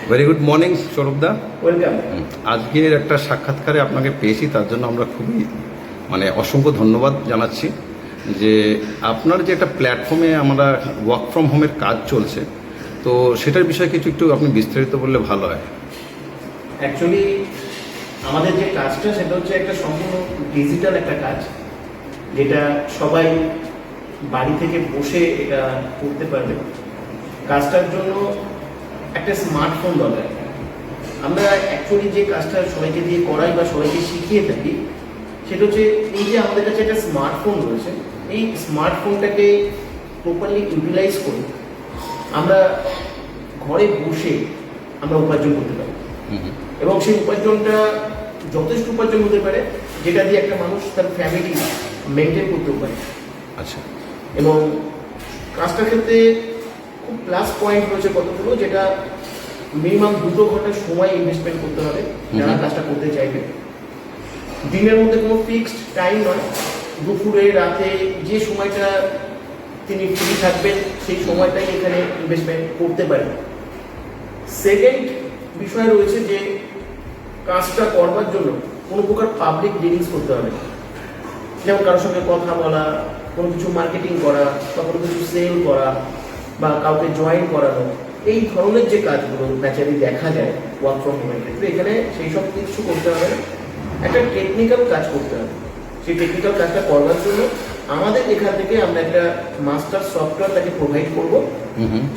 Very good morning সৌরভদা। Welcome. আজকের একটা সাক্ষাৎকারে আপনাকে পেয়েছি, তার জন্য আমরা খুবই অসংখ্য ধন্যবাদ জানাচ্ছি যে আপনার যে একটা প্ল্যাটফর্মে আমরা ওয়ার্ক ফ্রম হোমের কাজ চলছে, তো সেটার বিষয়ে কিছু একটু আপনি বিস্তারিত বললে ভালো হয়। অ্যাকচুয়ালি আমাদের যে কাজটা সেটা হচ্ছে একটা সম্পূর্ণ ডিজিটাল একটা কাজ, যেটা সবাই বাড়ি থেকে বসে এটা করতে পারবে। কাজটার জন্য একটা স্মার্টফোন দরকার। আমরা অ্যাকচুয়ালি যে কাজটা সবাইকে দিয়ে করাই বা সবাইকে শিখিয়ে থাকি সেটা হচ্ছে এই যে আমাদের কাছে একটা স্মার্টফোন রয়েছে, এই স্মার্টফোনটাকে প্রপারলি ইউটিলাইজ করে আমরা ঘরে বসে আমরা উপার্জন করতে পারি। এবং সেই উপার্জনটা যথেষ্ট উপার্জন হতে পারে যেটা দিয়ে একটা মানুষ তার ফ্যামিলি মেনটেন করতেও পারে। আচ্ছা। এবং কাজটার ক্ষেত্রে খুব প্লাস পয়েন্ট রয়েছে কতগুলো, যেটা মিনিমাম 2 ঘন্টা সময় ইনভেস্টমেন্ট করতে হবে যারা কাজটা করতে চাইবে। দিনের মধ্যে কোনো ফিক্সড টাইম নয়, দুপুরে রাতে যে সময়টা তিনি ফ্রি থাকবেন সেই সময়টাই এখানে ইনভেস্টমেন্ট করতে পারেন। সেকেন্ড বিষয় রয়েছে যে কাজটা করবার জন্য কোনো প্রকার পাবলিক ডিলিংস করতে হবে, যেমন কারোর সঙ্গে কথা বলা, কোনো কিছু মার্কেটিং করা বা কোনো কিছু সেল করা বা কাউকে জয়েন করানো, এই ধরনের যে কাজগুলো ন্যাচারালি দেখা যায় ওয়ার্ক ফ্রম হোমের ক্ষেত্রে, এখানে সেই সব কিছু করতে হবে না, একটা টেকনিক্যাল কাজ করতে হবে। সেই টেকনিক্যাল কাজটা করবার জন্য আমাদের এখান থেকে আমরা একটা মাস্টার সফটওয়্যার তাকে প্রোভাইড করব।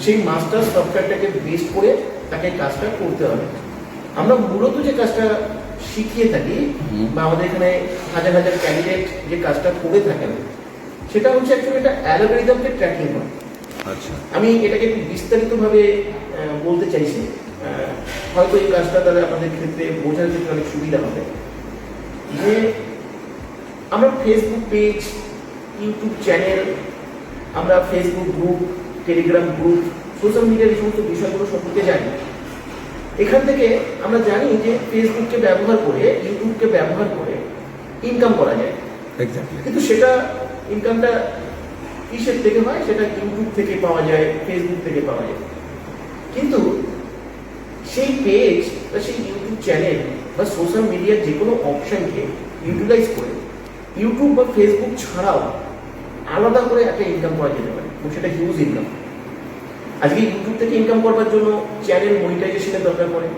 সেই মাস্টার সফটওয়্যারটাকে বেস করে তাকে কাজটা করতে হবে। আমরা মূলত যে কাজটা শিখিয়ে থাকি বা আমাদের এখানে হাজার হাজার ক্যান্ডিডেট যে কাজটা করে থাকেন সেটা হচ্ছে অ্যাকচুয়ালি একটা অ্যালগরিদমকে ট্র্যাকিং করা। আচ্ছা, আমি এটাকে একটু বিস্তারিতভাবে বলতে চাইছি, হয়তো এই কাজটা তাহলে আমাদের ক্ষেত্রে বোঝার ক্ষেত্রে অনেক সুবিধা হবে। যে আমরা ফেসবুক পেজ, ইউটিউব চ্যানেল, আমরা Facebook group, Telegram group, social মিডিয়ার এই সমস্ত বিষয়গুলো সম্পর্কে জানি। এখান থেকে আমরা জানি যে ফেসবুককে ব্যবহার করে, ইউটিউবকে ব্যবহার করে ইনকাম করা যায়। কিন্তু সেটা ইনকামটা কিসের থেকে হয়? সেটা ইউটিউব থেকে পাওয়া যায়, ফেসবুক থেকে পাওয়া যায়। কিন্তু সেই পেজ বা সেই ইউটিউব চ্যানেল বা সোশ্যাল মিডিয়ার যে কোনো অপশনকে ইউটিলাইজ করে ইউটিউব বা ফেসবুক ছাড়াও আলাদা করে একটা ইনকাম করা যেতে পারে, এবং সেটা হিউজ ইনকাম। আজকে ইউটিউব থেকে ইনকাম করবার জন্য চ্যানেল মনিটাইজেশনের দরকার পড়ে।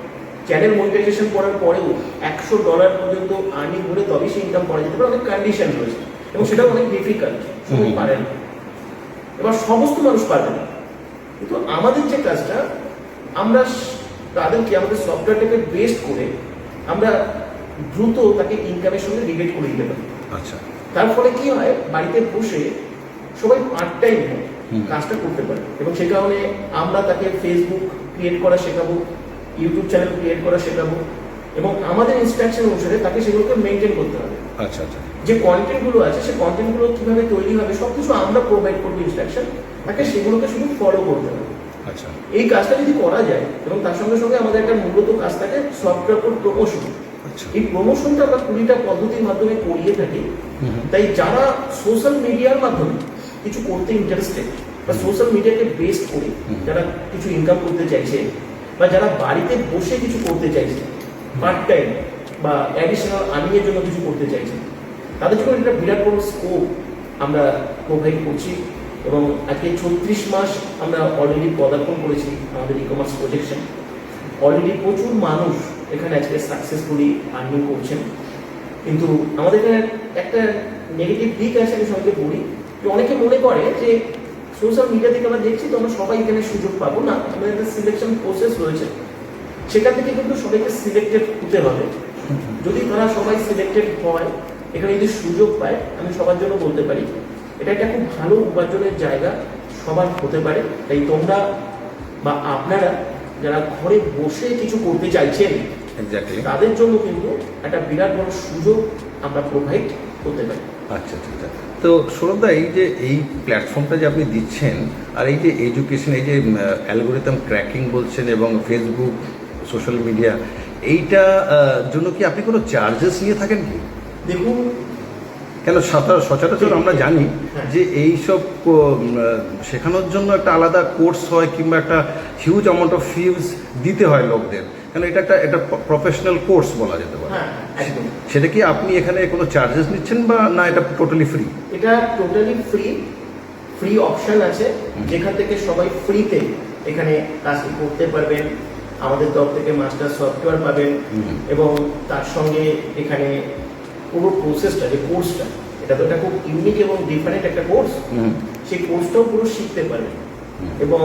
চ্যানেল মনিটাইজেশন করার পরেও $100 পর্যন্ত আর্নিং করে তবেই সে ইনকাম করা যেতে পারে। অনেক কন্ডিশন রয়েছে এবং সেটা অনেক ডিফিকাল্ট, সবাই পারে না, এবার সমস্ত মানুষ পারবে না। কিন্তু আমাদের যে কাজটা, আমরা তাদেরকে আমাদের সফটওয়্যারটাকে বেস্ট করে আমরা দ্রুত তাকে ইনকামের সঙ্গে রিলেট করে দিতে পারি। আচ্ছা। তার ফলে কি হয়, বাড়িতে বসে সবাই পার্ট টাইম কাজটা করতে পারে। এবং সে কারণে আমরা তাকে ফেসবুক ক্রিয়েট করা শেখাবো, ইউটিউব চ্যানেল ক্রিয়েট করা শেখাবো, এবং আমাদের ইনস্ট্রাকশন অনুসারে তাকে সেগুলোকে মেনটেন করতে হবে। আচ্ছা আচ্ছা। যে কন্টেন্টগুলো আছে সে কন্টেন্টগুলো কিভাবে তৈরি হবে সবকিছু আমরা প্রোভাইড করবো ইনস্ট্রাকশন, তাকে সেগুলোকে শুধু ফলো করতে হবে। আচ্ছা। এই কাজটা যদি করা যায় এবং তার সঙ্গে সঙ্গে আমাদের একটা মূলত কাজ থাকে সফটওয়্যার প্রমোশন। এই প্রমোশনটা আমরা 20টা পদ্ধতির মাধ্যমে করিয়ে থাকি। তাই যারা সোশ্যাল মিডিয়ার মাধ্যমে কিছু করতে ইন্টারেস্টেড বা সোশ্যাল মিডিয়াকে বেস করে যারা কিছু ইনকাম করতে চাইছে বা যারা বাড়িতে বসে কিছু করতে চাইছে, পার্ট টাইম বা অ্যাডিশনাল আর্নিংয়ের জন্য কিছু করতে চাইছে, তাদের জন্য একটা বিরাট বড় স্কোপ আমরা প্রোভাইড করছি। এবং আজকে 36 মাস আমরা অলরেডি পদার্পণ করেছি আমাদের ই কমার্স প্রজেকশন। অলরেডি প্রচুর মানুষ এখানে আজকে সাকসেসফুলি আর্নিং করছেন। কিন্তু আমাদের এখানে একটা নেগেটিভ দিক আছে, আমি সঙ্গে বলি যে অনেকে মনে করে যে সোশ্যাল মিডিয়া থেকে আমরা দেখছি তো আমরা সবাই এখানে সুযোগ পাবো না। আমাদের একটা সিলেকশন প্রসেস রয়েছে, সেখান থেকে কিন্তু সবাইকে সিলেক্টেড হতে হবে। যদি তারা সবাই সিলেক্টেড হয়, এখানে যদি সুযোগ পায়, আমি সবার জন্য বলতে পারি এটা একটা খুব ভালো উপার্জনের জায়গা সবার হতে পারে। তাই তোমরা বা আপনারা যারা ঘরে বসে কিছু করতে চাইছেন তাদের জন্য কিন্তু একটা বিরাট বড় সুযোগ আমরা প্রোভাইড করতে পারি। আচ্ছা আচ্ছা। তো সৌরভদা, এই যে এই প্ল্যাটফর্মটা যে আপনি দিচ্ছেন আর এই যে এডুকেশন, এই যে অ্যালগোরিদম ক্র্যাকিং বলছেন এবং ফেসবুক সোশ্যাল মিডিয়া, এইটা জন্য কি আপনি কোনো চার্জেস নিয়ে থাকেন কি? দেখুন, কেন সচরাচর আমরা জানি যে এই সব শেখানোর জন্য একটা আলাদা কোর্স হয় কিংবা একটা হিউজ অ্যামাউন্ট অফ ফিজ দিতে হয় লোকদের, কারণ এটা প্রফেশনাল কোর্স বলা যেতে পারে। হ্যাঁ একদম। সেটা কি আপনি এখানে কোনো চার্জেস নিচ্ছেন বা না এটা টোটালি ফ্রি? এটা টোটালি ফ্রি অপশন আছে, যেখান থেকে সবাই ফ্রিতে এখানে কাজটি করতে পারবেন। আমাদের তরফ থেকে মাস্টার সফটওয়্যার পাবেন এবং তার সঙ্গে এখানে পুরো প্রসেসটা, যে কোর্সটা, এটা তো একটা খুব ইউনিক এবং ডিফারেন্ট একটা কোর্স, সেই কোর্সটাও পুরো শিখতে পারবেন এবং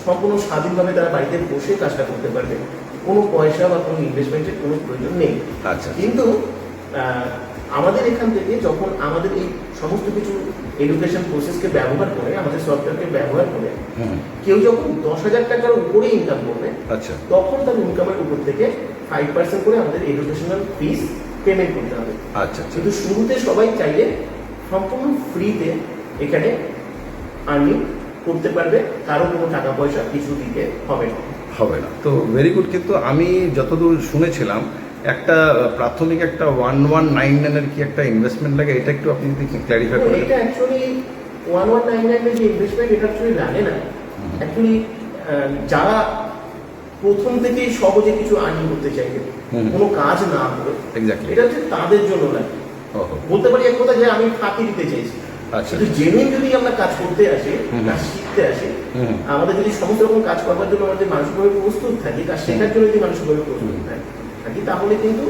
সম্পূর্ণ স্বাধীনভাবে তারা বাড়িতে বসে কাজটা করতে পারবে। কোনো পয়সা বা কোনো ইনভেস্টমেন্টের কোনো প্রয়োজন নেই। আচ্ছা। কিন্তু আমাদের এখান থেকে যখন আমাদের এই সমস্ত কিছু এডুকেশন প্রসেসকে ব্যবহার করে, আমাদের সফটওয়্যারকে ব্যবহার করে কেউ যখন 10,000 টাকার উপরে ইনকাম করবে, আচ্ছা, তখন তার ইনকামের উপর থেকে 5% করে আমাদের এডুকেশনাল ফিস পেমেন্ট করতে হবে। আচ্ছা। কিন্তু শুরুতে সবাই চাইলে সম্পূর্ণ ফ্রিতে এখানে আর্নিং করতে পারবে, কারো কোনো টাকা পয়সা কিছু দিতে হবে না। তো ভেরি গুড। কিন্তু আমি যতদূর শুনেছিলাম একটা প্রাথমিক একটা 1199 এর কি একটা ইনভেস্টমেন্ট লাগে, এটা একটু আপনি যদি ক্ল্যারিফাই করেন। এটা অ্যাকচুয়ালি 1199 এর যে ইনভেস্টমেন্ট, এটা অ্যাকচুয়ালি লাগে না। অ্যাকচুয়ালি যারা প্রথম থেকেই সহজে কিছু আর্নিং করতে চাইবে, কোনো কাজ না করে, এক্স্যাক্টলি, এটা হচ্ছে তাদের জন্য লাগে। বলতে পারি এক কথা যে আমি ফাঁকি দিতে চাইছি। আচ্ছা। কিন্তু জেনুইন যদি আমরা কাজ করতে আসি, কাজ শিখতে আসি, আমাদের যদি সমস্ত রকম কাজ করবার জন্য আমাদের মানসিকভাবে প্রস্তুত থাকি, কাজ শেখার জন্য যদি মানসিকভাবে প্রস্তুত থাকি, তাহলে কিন্তু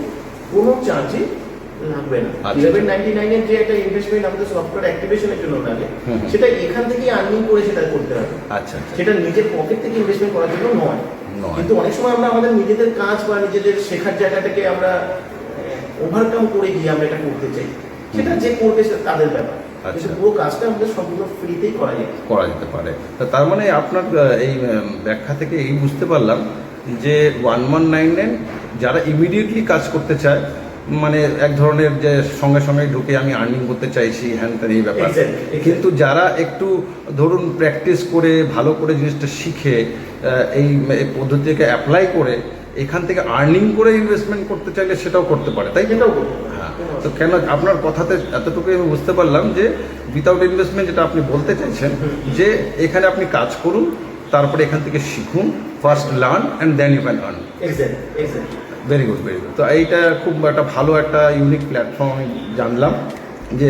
কোনো চার্জই লাগবে না। 1199 এর যে একটা ইনভেস্টমেন্ট আমাদের সফটওয়্যার অ্যাক্টিভেশনের জন্য লাগে, সেটা এখান থেকেই আর্নিং করে সেটা করতে হবে। আচ্ছা। সেটা নিজের পকেট থেকে ইনভেস্টমেন্ট করার জন্য নয়। কিন্তু অনেক সময় আমরা আমাদের নিজেদের কাজ বা নিজেদের শেখার জায়গাটাকে আমরা ওভারকাম করে গিয়ে আমরা এটা করতে চাই, সেটা যে করবে সেটা তাদের ব্যাপার। আচ্ছা। পুরো কাজটা আমাদের সম্পূর্ণ ফ্রিতেই করা যেতে পারে। তার মানে আপনার এই ব্যাখ্যা থেকে এই বুঝতে পারলাম যে 1199 যারা ইমিডিয়েটলি কাজ করতে চায়, মানে এক ধরনের যে সঙ্গে সঙ্গে ঢুকে আমি আর্নিং করতে চাইছি, হ্যান ত্যান এই ব্যাপার। কিন্তু যারা একটু ধরুন প্র্যাকটিস করে ভালো করে জিনিসটা শিখে এই পদ্ধতিকে অ্যাপ্লাই করে এখান থেকে আর্নিং করে ইনভেস্টমেন্ট করতে চাইলে সেটাও করতে পারে, তাই? হ্যাঁ। তো কেন আপনার কথাতে এতটুকুই আমি বুঝতে পারলাম যে উইথাউট ইনভেস্টমেন্ট, যেটা আপনি বলতে চাইছেন যে এখানে আপনি কাজ করুন, তারপরে এখান থেকে শিখুন, first learn and then you can earn. Very good. তো এইটা খুব একটা ভালো একটা ইউনিক প্ল্যাটফর্ম আমি জানলাম যে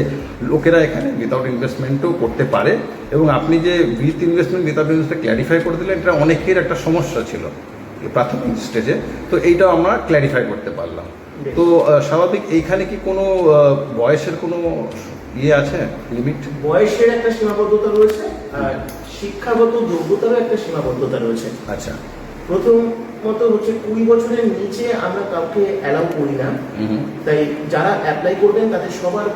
লোকেরা এখানে উইথাউট ইনভেস্টমেন্টও করতে পারে, এবং আপনি যে with investment without investment clarify করে দিলেন, এটা অনেকের একটা সমস্যা ছিল প্রাথমিক স্টেজে, তো এইটাও আমরা ক্ল্যারিফাই করতে পারলাম। তো স্বাভাবিক এইখানে কি কোনো বয়সের কোনো ইয়ে আছে, লিমিট? বয়সের একটা সীমাবদ্ধতা রয়েছে, আর শিক্ষাগত যোগ্যতারও একটা সীমাবদ্ধতা রয়েছে। আচ্ছা। প্রথমত হচ্ছে 20 বছরের নিচে আমরা কাউকে অ্যালাউ করি না। তাই যারা অ্যাপ্লাই করবেন তাদের সবার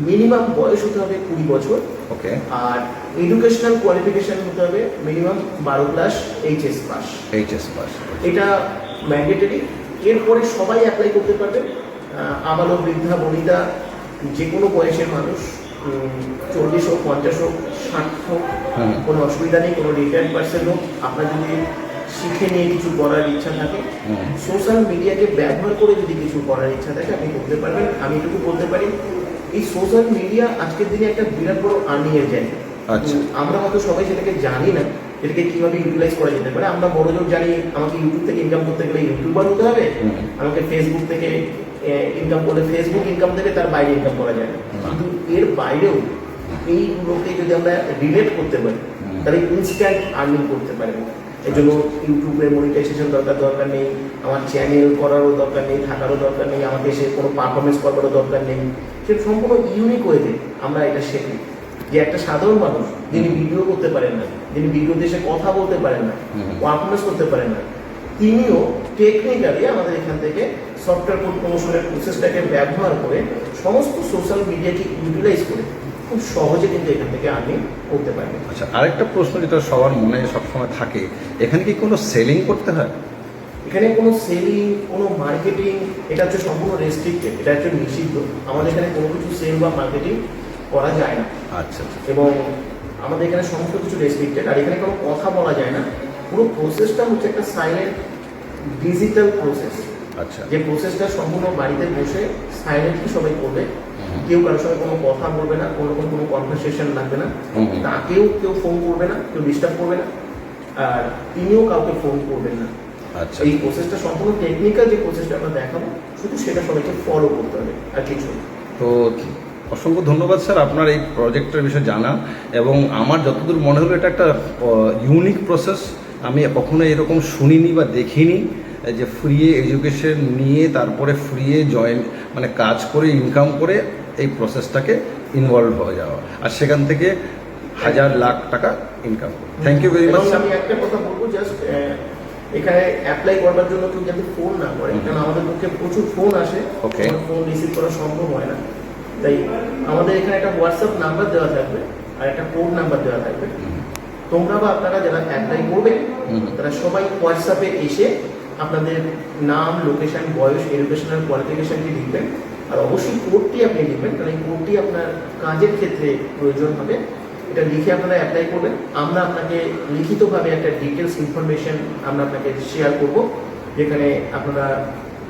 মিনিমাম বয়স হতে হবে 20 বছর। ওকে। আর এডুকেশনাল কোয়ালিফিকেশন হতে হবে মিনিমাম 12 ক্লাস এইচএস পাস। এটা ম্যান্ডেটরি। এরপরে সবাই অ্যাপ্লাই করতে পারবে। আবালক, বৃদ্ধা, বনিতা, যে কোনো বয়সের মানুষ, 40 হোক, 50 হোক, 60 হোক, কোনো অসুবিধা নেই। কোনো রিটায়ার্ড পার্সন হোক, আপনার যদি শিখে নিয়ে কিছু করার ইচ্ছা থাকে, সোশ্যাল মিডিয়াকে ব্যবহার করে যদি কিছু করার ইচ্ছা থাকে, আপনি করতে পারবেন। আমি এটুকু বলতে পারি, এই সোশ্যাল মিডিয়া আজকের দিনে একটা বিরাট বড় আর্নিং এর জায়গা। আমরা হয়তো সবাই সেটাকে জানি না, এটাকে কিভাবে ইউটিলাইজ করা যেতে পারে। আমরা বড়জোর জানি আমাকে ইউটিউব থেকে ইনকাম করতে গেলে ইউটিউবার হতে হবে, আমাকে ফেসবুক থেকে ইনকাম করলে ফেসবুক ইনকাম থেকে তার বাইরে ইনকাম করা যায় না। কিন্তু এর বাইরেও এইগুলোকে যদি আমরা রিলেট করতে পারি, তাহলে ইনস্ট্যান্ট আর্নিং করতে পারবো। এই জন্য ইউটিউবে মনিটাইজেশন দরকার নেই, আমার চ্যানেল করারও দরকার নেই, থাকারও দরকার নেই, আমাকে সে কোনো পারফরমেন্স করবারও দরকার নেই। সে সম্পূর্ণ ইউনিক ওয়েতে আমরা এটা শিখি যে একটা সাধারণ মানুষ যিনি ভিডিও করতে পারেন না, যিনি ভিডিও দেশে কথা বলতে পারেন না, পারফরমেন্স করতে পারেন না, তিনিও টেকনিক্যালি আমাদের এখান থেকে সফটওয়্যার প্রমোশনের প্রসেসটাকে ব্যবহার করে সমস্ত সোশ্যাল মিডিয়াকে ইউটিলাইজ করে খুব সহজে কিন্তু এখান থেকে আর্নিং করতে পারবে। আচ্ছা, আরেকটা প্রশ্ন যেটা সবার মনে সবসময় থাকে, এখানে কি কোনো সেলিং করতে হয়? এখানে কোনো সেলিং, কোনো মার্কেটিং, এটা হচ্ছে সম্পূর্ণ রেস্ট্রিক্টেড, এটা হচ্ছে নিষিদ্ধ। আমাদের এখানে কোনো কিছু সেল বা মার্কেটিং করা যায় না। আচ্ছা। এবং আমাদের এখানে সমস্ত কিছু রেস্ট্রিক্টেড, আর এখানে কোনো কথা বলা যায় না। পুরো প্রসেসটা হচ্ছে একটা সাইলেন্ট ডিজিটাল প্রসেস। আচ্ছা। যে প্রসেসটা সম্পূর্ণ বাড়িতে বসে সাইলেন্টলি সবাই করবে। কেউ কারোর সঙ্গে কোনো কথা বলবে না, কোনো রকম কোনো কনভারসেশন লাগবে না, তাকেও কেউ ফোন করবে না, কেউ ডিস্টার্ব করবে না। আর তিনিও কাউকে ফোন করবেন না। আচ্ছা, এই প্রসেসটা সম্পূর্ণ টেকনিক্যাল, যে প্রসেসটা আমরা দেখাবো শুধু সেটা সবাইকে ফলো করতে হবে আর কিছু না। তো অসংখ্য ধন্যবাদ স্যার আপনার এই প্রজেক্টের বিষয়ে জানা, এবং আমার যতদূর মনে হলো এটা একটা ইউনিক প্রসেস। আমি কখনো এরকম শুনিনি বা দেখিনি যে ফ্রি এডুকেশন নিয়ে তারপরে ফ্রি জয়েন মানে কাজ করে ইনকাম করে এই প্রসেসটাকে ইনভলভ হয়ে যাওয়া, আর সেখান থেকে হাজার লাখ টাকা ইনকাম করে। থ্যাংক ইউ ভেরি মাচ এবং স্যার। আমি একটা কথা বলবো, জাস্ট এখানে অ্যাপ্লাই করবার জন্য কেউ যাতে ফোন না করে, কারণ আমাদের পক্ষে প্রচুর ফোন আসে, Okay. ফোন রিসিভ করা সম্ভব হয় না। তাই আমাদের এখানে একটা হোয়াটসঅ্যাপ নাম্বার দেওয়া থাকবে আর একটা কোড নাম্বার দেওয়া থাকবে। তোমরা বা আপনারা যারা অ্যাপ্লাই করবেন তারা সবাই হোয়াটসঅ্যাপে এসে আপনাদের নাম, লোকেশন, বয়স, এডুকেশনাল কোয়ালিফিকেশনটি লিখবেন, আর অবশ্যই কোডটি আপনি লিখবেন, কারণ এই কোডটি আপনার কাজের ক্ষেত্রে প্রয়োজন হবে। এটা লিখে আপনারা অ্যাপ্লাই করবেন। আমরা আপনাকে লিখিতভাবে একটা ডিটেলস ইনফরমেশন আমরা আপনাকে শেয়ার করব, যেখানে আপনারা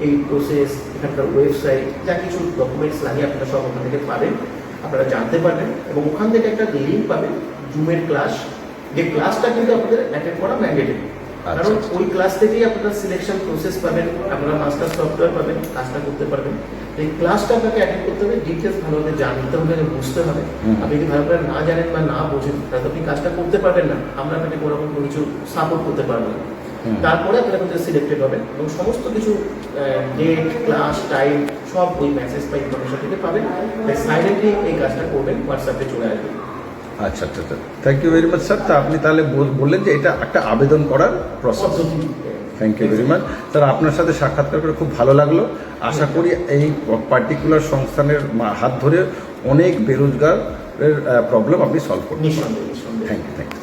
এই প্রসেস, এখানকার ওয়েবসাইট, যা কিছু ডকুমেন্টস লাগে আপনারা সব ওখান থেকে পাবেন, আপনারা জানতে পারবেন। এবং ওখান থেকে একটা লিঙ্ক পাবেন জুমের ক্লাস, যে ক্লাসটা কিন্তু আপনাদের অ্যাটেন্ড করা ম্যান্ডেটরি। কারণ ওই ক্লাস থেকেই আপনারা সিলেকশন প্রসেস পাবেন, আপনারা মাস্টার সফটওয়্যার পাবেন, কাজটা করতে পারবেন। এই ক্লাসটা আপনাকে অ্যাটেন্ড করতে হবে, ডিটেলস ভালোভাবে জানতে হবে, বুঝতে হবে। আপনি যদি ভালো করে না জানেন বা না বোঝেন তাহলে আপনি কাজটা করতে পারবেন না, আমরা আপনাকে কোনো রকম কোনো কিছু সাপোর্ট করতে পারবো না। তারপরে আপনারা কিন্তু সিলেক্টেড হবেন এবং সমস্ত কিছু ডেট, ক্লাস, টাইম সব ওই মেসেজ বা ইনফরমেশন থেকে পাবেন। তাই সাইলেন্টলি এই কাজটা করবেন, হোয়াটসঅ্যাপে চলে আসবেন। আচ্ছা আচ্ছা আচ্ছা, thank you very much sir. তা আপনি তাহলে বললেন যে এটা একটা আবেদন করার প্রসেস। পদ্ধতি। Thank you very much sir, আপনার সাথে সাক্ষাৎকার করে খুব ভালো লাগলো। আশা করি এই পার্টিকুলার সংস্থানের হাত ধরে অনেক বেরোজগারের প্রবলেম আপনি সলভ করবেন। নিঃসন্দেহে, নিঃসন্দেহে। Thank you, thank you.